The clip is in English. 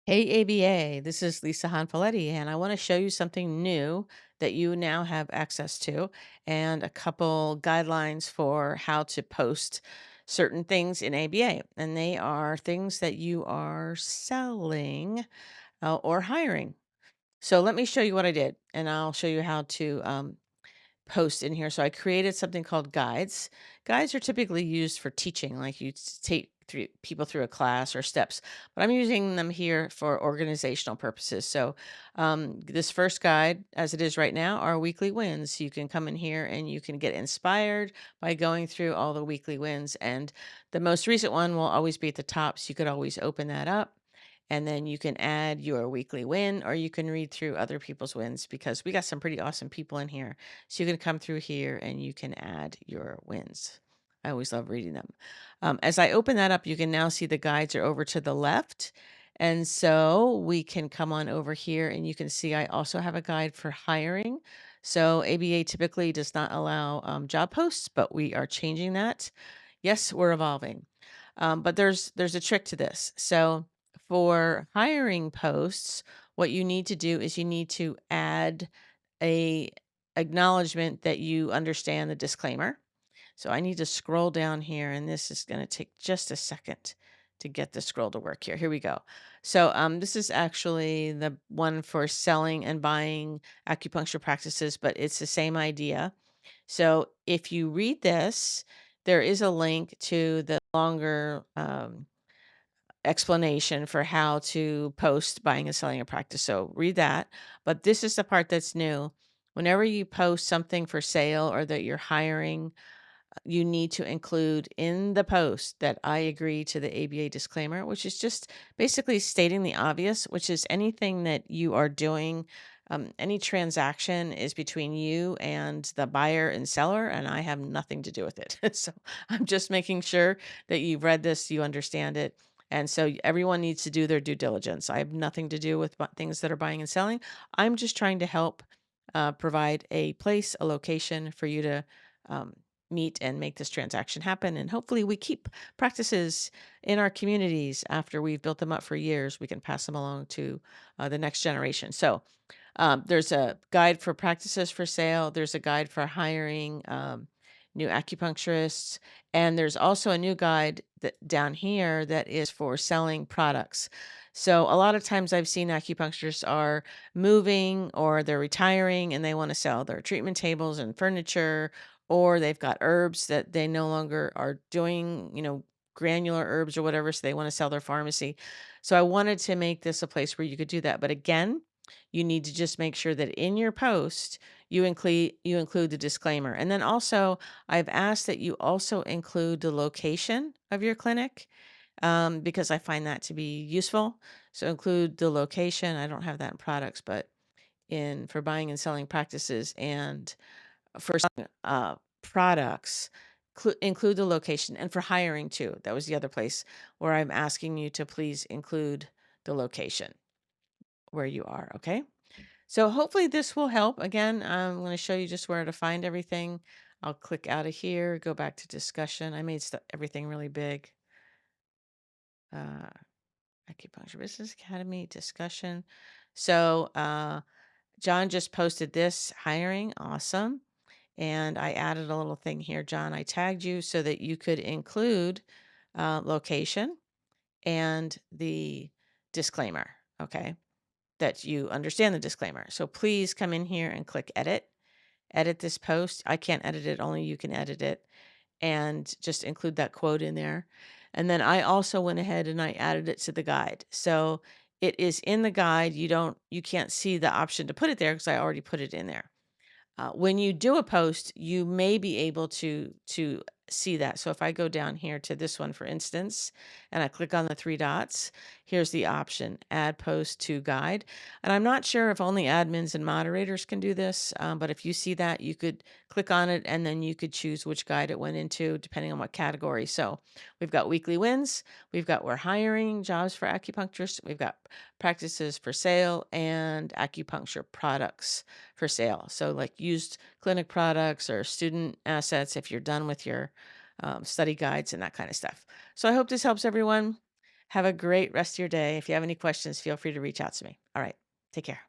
Hey ABA, this is Lisa Hanfileti, and I want to show you something new that you now have access to and a couple guidelines for how to post certain things in ABA. And they are things that you are selling or hiring. So let me show you what I did, and I'll show you how to post in here. So I created something called guides. Guides are typically used for teaching, like take people through a class or steps, but I'm using them here for organizational purposes. So this first guide, as it is right now, are weekly wins. You can come in here and you can get inspired by going through all the weekly wins. And the most recent one will always be at the top. So you could always open that up. And then you can add your weekly win, or you can read through other people's wins because we got some pretty awesome people in here. So you can come through here and you can add your wins. I always love reading them. As I open that up, you can now see the guides are over to the left. And so we can come on over here and you can see I also have a guide for hiring. So ABA typically does not allow job posts, but we are changing that. Yes, we're evolving. But there's a trick to this. So for hiring posts, what you need to do is you need to add a acknowledgement that you understand the disclaimer. So I need to scroll down here, and this is going to take just a second to get the scroll to work here. Here we go. So this is actually the one for selling and buying acupuncture practices, but it's the same idea. So if you read this, there is a link to the longer explanation for how to post buying and selling a practice. So read that. But this is the part that's new. Whenever you post something for sale or that you're hiring, you need to include in the post that I agree to the ABA disclaimer, which is just basically stating the obvious, which is anything that you are doing, any transaction is between you and the buyer and seller, and I have nothing to do with it. So I'm just making sure that you've read this, you understand it. And so everyone needs to do their due diligence. I have nothing to do with things that are buying and selling. I'm just trying to help provide a place, a location for you to um, meet and make this transaction happen. And hopefully, we keep practices in our communities after we've built them up for years. We can pass them along to the next generation. So, there's a guide for practices for sale, there's a guide for hiring new acupuncturists, and there's also a new guide down here that is for selling products. So, a lot of times I've seen acupuncturists are moving or they're retiring and they want to sell their treatment tables and furniture, or they've got herbs that they no longer are doing, granular herbs or whatever, so they want to sell their pharmacy. So I wanted to make this a place where you could do that. But again, you need to just make sure that in your post you include the disclaimer. And then also I've asked that you also include the location of your clinic because I find that to be useful. So include the location. I don't have that in products, but in for buying and selling practices and for products, include the location, and for hiring too. That was the other place where I'm asking you to please include the location where you are. Okay. So hopefully this will help. Again, I'm going to show you just where to find everything. I'll click out of here, go back to discussion. I made everything really big. Uh, Acupuncture Business Academy discussion. So John just posted this hiring. Awesome. And I added a little thing here, John. I tagged you so that you could include location and the disclaimer. Okay. That you understand the disclaimer. So please come in here and click edit. Edit this post. I can't edit it, only you can edit it. And just include that quote in there. And then I also went ahead and I added it to the guide. So it is in the guide. You can't see the option to put it there because I already put it in there. When you do a post, you may be able to see that. So if I go down here to this one, for instance, and I click on the three dots, here's the option, add post to guide. And I'm not sure if only admins and moderators can do this, but if you see that, you could click on it and then you could choose which guide it went into depending on what category. So we've got weekly wins, we've got we're hiring jobs for acupuncturists, we've got practices for sale, and acupuncture products for sale. So, like used clinic products or student assets if you're done with your study guides and that kind of stuff. So, I hope this helps everyone. Have a great rest of your day. If you have any questions, feel free to reach out to me. All right. Take care.